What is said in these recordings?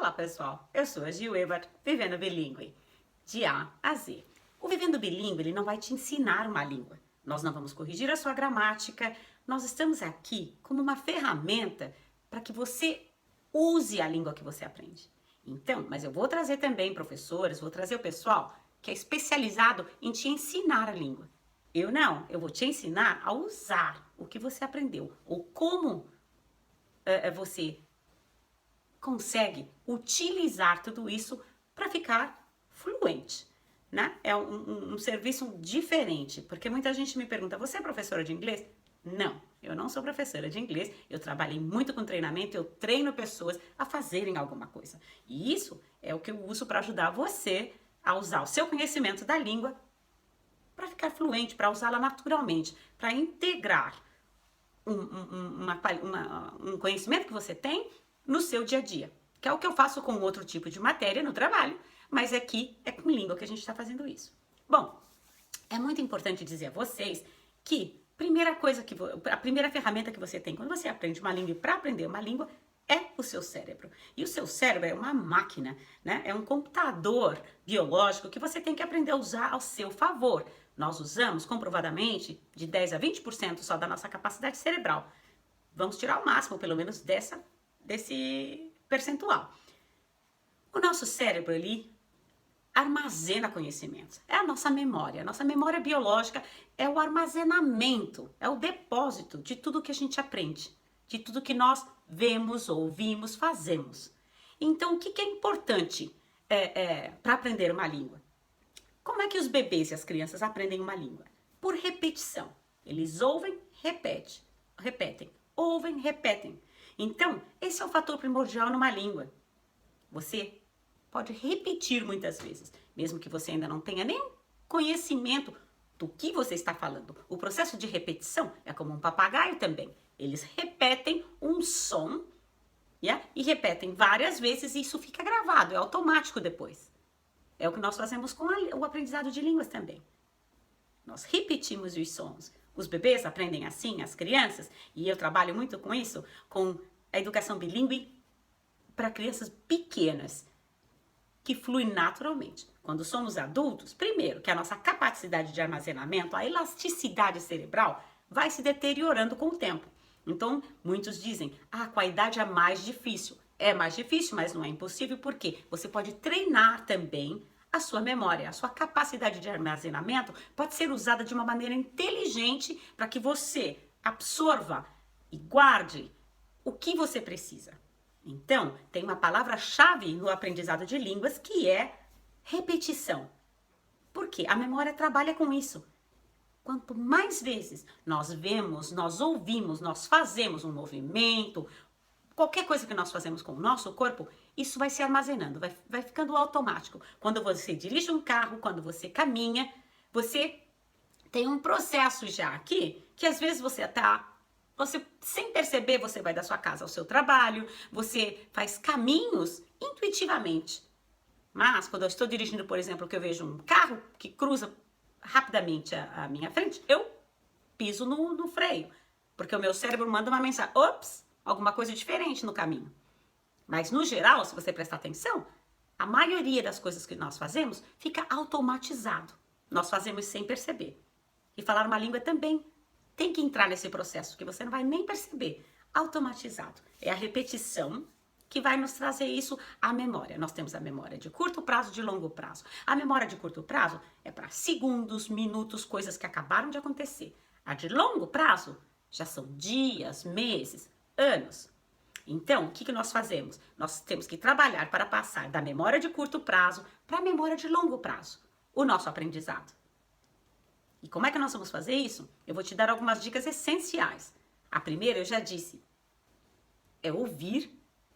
Olá pessoal, eu sou a Gil Ebert, Vivendo Bilíngue, de A a Z. O Vivendo Bilíngue ele não vai te ensinar uma língua, nós não vamos corrigir a sua gramática, nós estamos aqui como uma ferramenta para que você use a língua que você aprende. Então, mas eu vou trazer também professores, vou trazer o pessoal que é especializado em te ensinar a língua. Eu não, eu vou te ensinar a usar o que você aprendeu, ou como você consegue utilizar tudo isso para ficar fluente, né? É um serviço diferente, porque muita gente me pergunta, você é professora de inglês? Não, eu não sou professora de inglês, eu trabalhei muito com treinamento, eu treino pessoas a fazerem alguma coisa. E isso é o que eu uso para ajudar você a usar o seu conhecimento da língua para ficar fluente, para usá-la naturalmente, para integrar um conhecimento que você tem no seu dia a dia, que é o que eu faço com outro tipo de matéria no trabalho, mas aqui é com língua que a gente está fazendo isso. Bom, é muito importante dizer a vocês que a primeira ferramenta que você tem quando você aprende uma língua e para aprender uma língua é o seu cérebro. E o seu cérebro é uma máquina, né? É um computador biológico que você tem que aprender a usar ao seu favor. Nós usamos comprovadamente de 10 a 20% só da nossa capacidade cerebral. Vamos tirar o máximo, pelo menos, desse percentual. O nosso cérebro, ele armazena conhecimentos. É a nossa memória biológica é o armazenamento, é o depósito de tudo que a gente aprende, de tudo que nós vemos, ouvimos, fazemos. Então, o que é importante para aprender uma língua? Como é que os bebês e as crianças aprendem uma língua? Por repetição. Eles ouvem, repetem, ouvem, repetem. Então, esse é o fator primordial numa língua. Você pode repetir muitas vezes, mesmo que você ainda não tenha nem conhecimento do que você está falando. O processo de repetição é como um papagaio também. Eles repetem um som, e repetem várias vezes e isso fica gravado, é automático depois. É o que nós fazemos com o aprendizado de línguas também. Nós repetimos os sons. Os bebês aprendem assim, as crianças, e eu trabalho muito com isso, com a educação bilíngue para crianças pequenas, que flui naturalmente. Quando somos adultos, primeiro, que a nossa capacidade de armazenamento, a elasticidade cerebral, vai se deteriorando com o tempo. Então, muitos dizem, com a idade é mais difícil. É mais difícil, mas não é impossível, porque você pode treinar também a sua memória, a sua capacidade de armazenamento pode ser usada de uma maneira inteligente para que você absorva e guarde o que você precisa. Então, tem uma palavra-chave no aprendizado de línguas que é repetição. Por quê? A memória trabalha com isso. Quanto mais vezes nós vemos, nós ouvimos, nós fazemos um movimento, qualquer coisa que nós fazemos com o nosso corpo, isso vai se armazenando, vai ficando automático. Quando você dirige um carro, quando você caminha, você tem um processo já aqui, que às vezes você sem perceber, você vai da sua casa ao seu trabalho, você faz caminhos intuitivamente. Mas quando eu estou dirigindo, por exemplo, que eu vejo um carro que cruza rapidamente a minha frente, eu piso no freio, porque o meu cérebro manda uma mensagem, ops, alguma coisa diferente no caminho. Mas no geral, se você prestar atenção, a maioria das coisas que nós fazemos fica automatizado. Nós fazemos sem perceber. E falar uma língua também tem que entrar nesse processo, que você não vai nem perceber. Automatizado. É a repetição que vai nos trazer isso à memória. Nós temos a memória de curto prazo, de longo prazo. A memória de curto prazo é para segundos, minutos, coisas que acabaram de acontecer. A de longo prazo já são dias, meses, anos. Então, o que nós fazemos? Nós temos que trabalhar para passar da memória de curto prazo para a memória de longo prazo, o nosso aprendizado. E como é que nós vamos fazer isso? Eu vou te dar algumas dicas essenciais. A primeira, eu já disse, é ouvir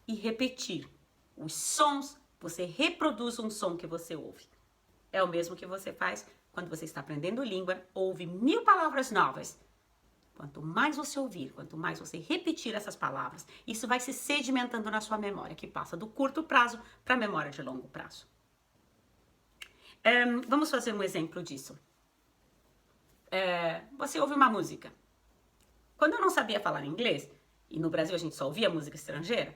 e repetir. Os sons, você reproduz um som que você ouve. É o mesmo que você faz quando você está aprendendo língua, ouve 1000 palavras novas. Quanto mais você ouvir, quanto mais você repetir essas palavras, isso vai se sedimentando na sua memória, que passa do curto prazo para a memória de longo prazo. Vamos fazer um exemplo disso. Você ouve uma música. Quando eu não sabia falar inglês, e no Brasil a gente só ouvia música estrangeira,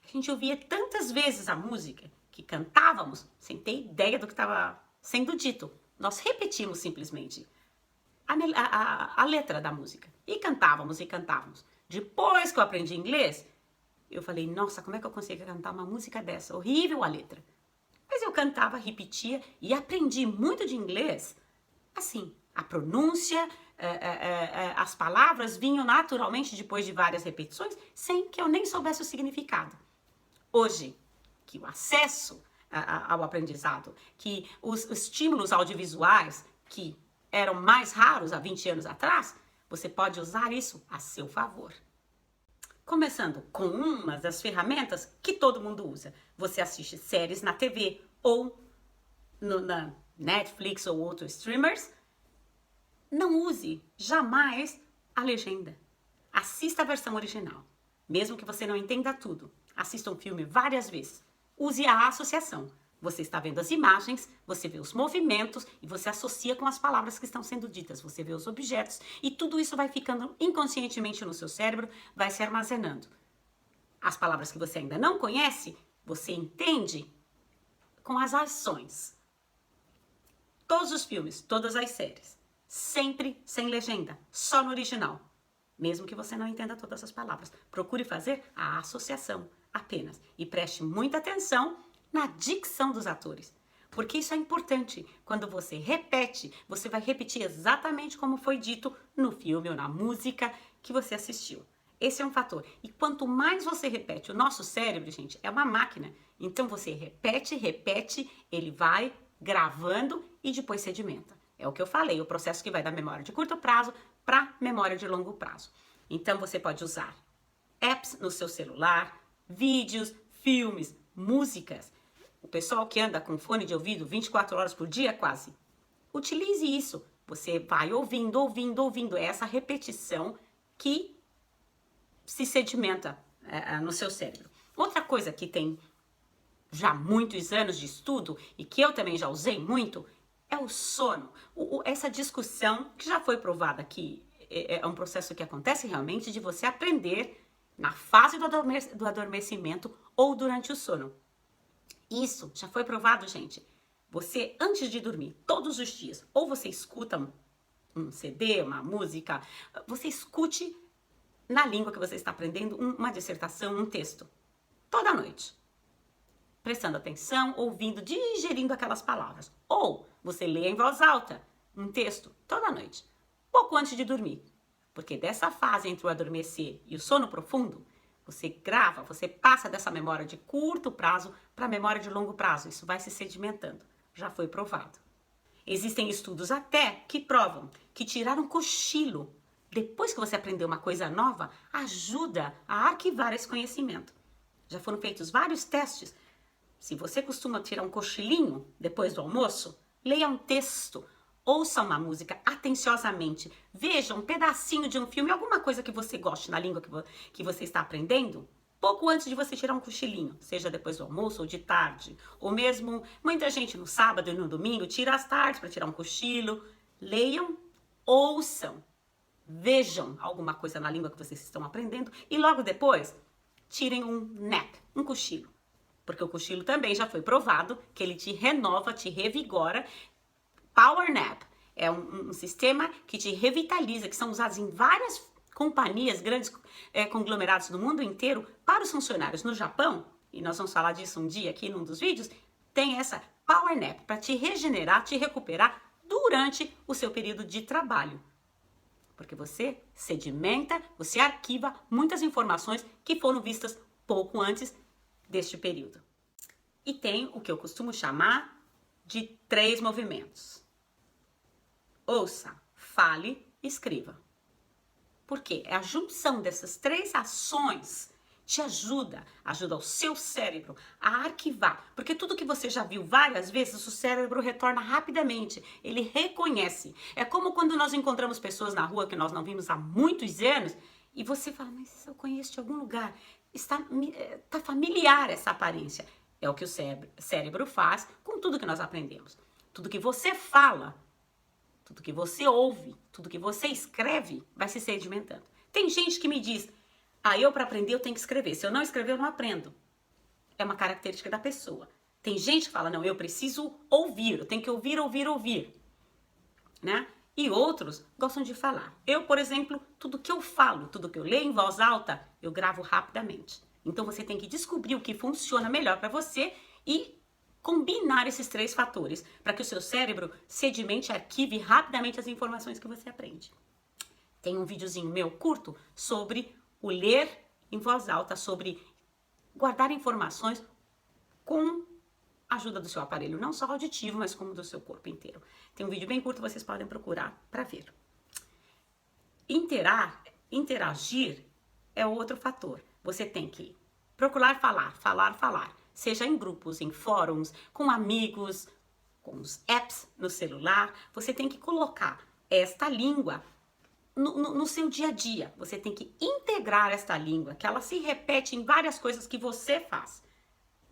A gente ouvia tantas vezes a música que cantávamos sem ter ideia do que estava sendo dito. Nós repetimos simplesmente a letra da música. E cantávamos e cantávamos. Depois que eu aprendi inglês, eu falei, nossa, como é que eu consigo cantar uma música dessa? Horrível a letra. Mas eu cantava, repetia e aprendi muito de inglês. Assim, a pronúncia, as palavras vinham naturalmente depois de várias repetições, sem que eu nem soubesse o significado. Hoje, que o acesso ao aprendizado, que os estímulos audiovisuais, que eram mais raros há 20 anos atrás, você pode usar isso a seu favor. Começando com uma das ferramentas que todo mundo usa. Você assiste séries na TV ou na Netflix ou outros streamers. Não use jamais a legenda. Assista a versão original. Mesmo que você não entenda tudo, assista um filme várias vezes. Use a associação. Você está vendo as imagens, você vê os movimentos e você associa com as palavras que estão sendo ditas. Você vê os objetos e tudo isso vai ficando inconscientemente no seu cérebro, vai se armazenando. As palavras que você ainda não conhece, você entende com as ações. Todos os filmes, todas as séries, sempre sem legenda, só no original. Mesmo que você não entenda todas as palavras, procure fazer a associação apenas e preste muita atenção na dicção dos atores, porque isso é importante. Quando você repete, você vai repetir exatamente como foi dito no filme ou na música que você assistiu. Esse é um fator. E quanto mais você repete, o nosso cérebro, gente, é uma máquina. Então você repete, ele vai gravando e depois sedimenta. É o que eu falei, o processo que vai da memória de curto prazo para memória de longo prazo. Então você pode usar apps no seu celular, vídeos, filmes, músicas. O pessoal que anda com fone de ouvido 24 horas por dia, quase. Utilize isso. Você vai ouvindo. É essa repetição que se sedimenta no seu cérebro. Outra coisa que tem já muitos anos de estudo e que eu também já usei muito é o sono. Essa discussão que já foi provada aqui é um processo que acontece realmente de você aprender na fase do adormecimento ou durante o sono. Isso já foi provado, gente. Você, antes de dormir, todos os dias, ou você escuta um CD, uma música, você escute na língua que você está aprendendo uma dissertação, um texto, toda noite. Prestando atenção, ouvindo, digerindo aquelas palavras. Ou você lê em voz alta um texto toda noite, pouco antes de dormir. Porque dessa fase entre o adormecer e o sono profundo, você grava, você passa dessa memória de curto prazo para a memória de longo prazo. Isso vai se sedimentando. Já foi provado. Existem estudos até que provam que tirar um cochilo depois que você aprendeu uma coisa nova ajuda a arquivar esse conhecimento. Já foram feitos vários testes. Se você costuma tirar um cochilinho depois do almoço, leia um texto, ouça uma música atenciosamente, veja um pedacinho de um filme, alguma coisa que você goste na língua que você está aprendendo, pouco antes de você tirar um cochilinho, seja depois do almoço ou de tarde, ou mesmo muita gente no sábado e no domingo tira as tardes para tirar um cochilo. Leiam, ouçam, vejam alguma coisa na língua que vocês estão aprendendo e logo depois tirem um nap, um cochilo. Porque o cochilo também já foi provado que ele te renova, te revigora. Power Nap é um sistema que te revitaliza, que são usados em várias companhias, grandes conglomerados do mundo inteiro, para os funcionários. No Japão, e nós vamos falar disso um dia aqui num dos vídeos, tem essa Power Nap para te regenerar, te recuperar durante o seu período de trabalho. Porque você sedimenta, você arquiva muitas informações que foram vistas pouco antes deste período. E tem o que eu costumo chamar de 3 movimentos. Ouça, fale, escreva. Por quê? É a junção dessas 3 ações te ajuda o seu cérebro a arquivar. Porque tudo que você já viu várias vezes, o cérebro retorna rapidamente. Ele reconhece. É como quando nós encontramos pessoas na rua que nós não vimos há muitos anos e você fala, mas eu conheço de algum lugar. Está familiar essa aparência. É o que o cérebro faz com tudo que nós aprendemos. Tudo que você fala, tudo que você ouve, tudo que você escreve vai se sedimentando. Tem gente que me diz, eu para aprender eu tenho que escrever. Se eu não escrever eu não aprendo. é uma característica da pessoa. Tem gente que fala, não, eu preciso ouvir, eu tenho que ouvir, ouvir, ouvir, né? E outros gostam de falar. Eu, por exemplo, tudo que eu falo, tudo que eu leio em voz alta, eu gravo rapidamente. Então você tem que descobrir o que funciona melhor para você e combinar esses 3 fatores para que o seu cérebro sedimente, arquive rapidamente as informações que você aprende. Tem um videozinho meu curto sobre o ler em voz alta, sobre guardar informações com a ajuda do seu aparelho, não só auditivo, mas como do seu corpo inteiro. Tem um vídeo bem curto, vocês podem procurar para ver. Interagir é outro fator. Você tem que procurar falar, seja em grupos, em fóruns, com amigos, com os apps no celular. Você tem que colocar esta língua no seu dia a dia. Você tem que integrar esta língua, que ela se repete em várias coisas que você faz.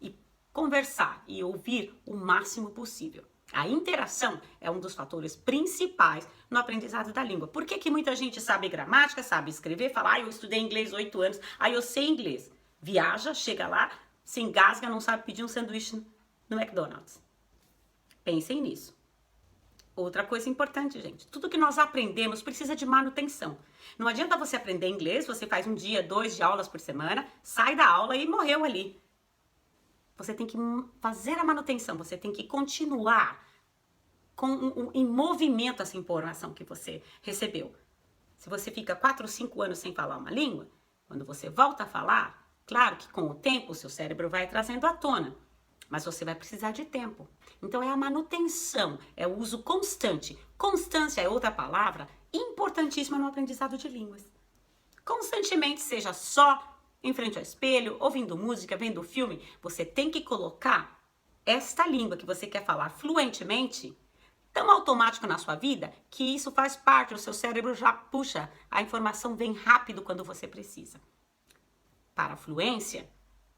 E conversar e ouvir o máximo possível. A interação é um dos fatores principais no aprendizado da língua. Por que muita gente sabe gramática, sabe escrever, fala, eu estudei inglês 8 anos, eu sei inglês. Viaja, chega lá, se engasga, não sabe pedir um sanduíche no McDonald's. Pensem nisso. Outra coisa importante, gente, tudo que nós aprendemos precisa de manutenção. Não adianta você aprender inglês, você faz 1 dia, 2 de aulas por semana, sai da aula e morreu ali. Você tem que fazer a manutenção, você tem que continuar em movimento essa informação que você recebeu. Se você fica 4 ou 5 anos sem falar uma língua, quando você volta a falar, claro que com o tempo o seu cérebro vai trazendo à tona, mas você vai precisar de tempo. Então é a manutenção, é o uso constante. Constância é outra palavra importantíssima no aprendizado de línguas. Constantemente, seja só em frente ao espelho, ouvindo música, vendo filme, você tem que colocar esta língua que você quer falar fluentemente tão automático na sua vida que isso faz parte, o seu cérebro já puxa, a informação vem rápido quando você precisa. Para a fluência,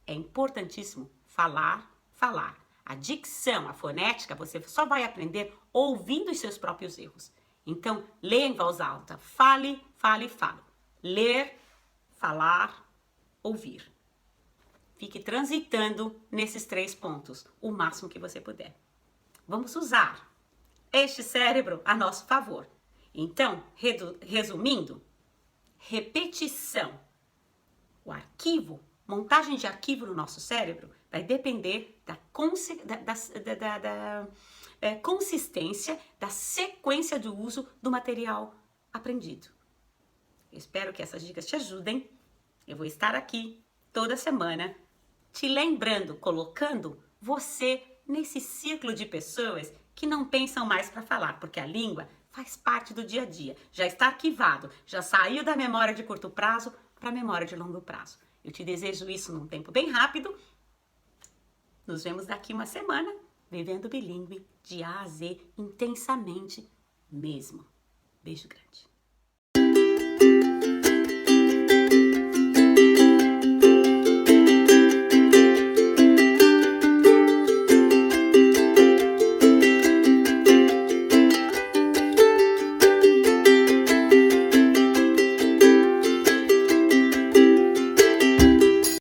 é importantíssimo falar. A dicção, a fonética, você só vai aprender ouvindo os seus próprios erros. Então, leia em voz alta, fale. Ler, falar, ouvir. Fique transitando nesses 3 pontos, o máximo que você puder. Vamos usar este cérebro a nosso favor. Então, resumindo, repetição. O arquivo, montagem de arquivo no nosso cérebro vai depender da consistência, da sequência do uso do material aprendido. Eu espero que essas dicas te ajudem. Eu vou estar aqui toda semana te lembrando, colocando você nesse círculo de pessoas que não pensam mais para falar, porque a língua faz parte do dia a dia, já está arquivado, já saiu da memória de curto prazo para a memória de longo prazo. Eu te desejo isso num tempo bem rápido. Nos vemos daqui uma semana, vivendo bilíngue de A a Z, intensamente mesmo. Beijo grande.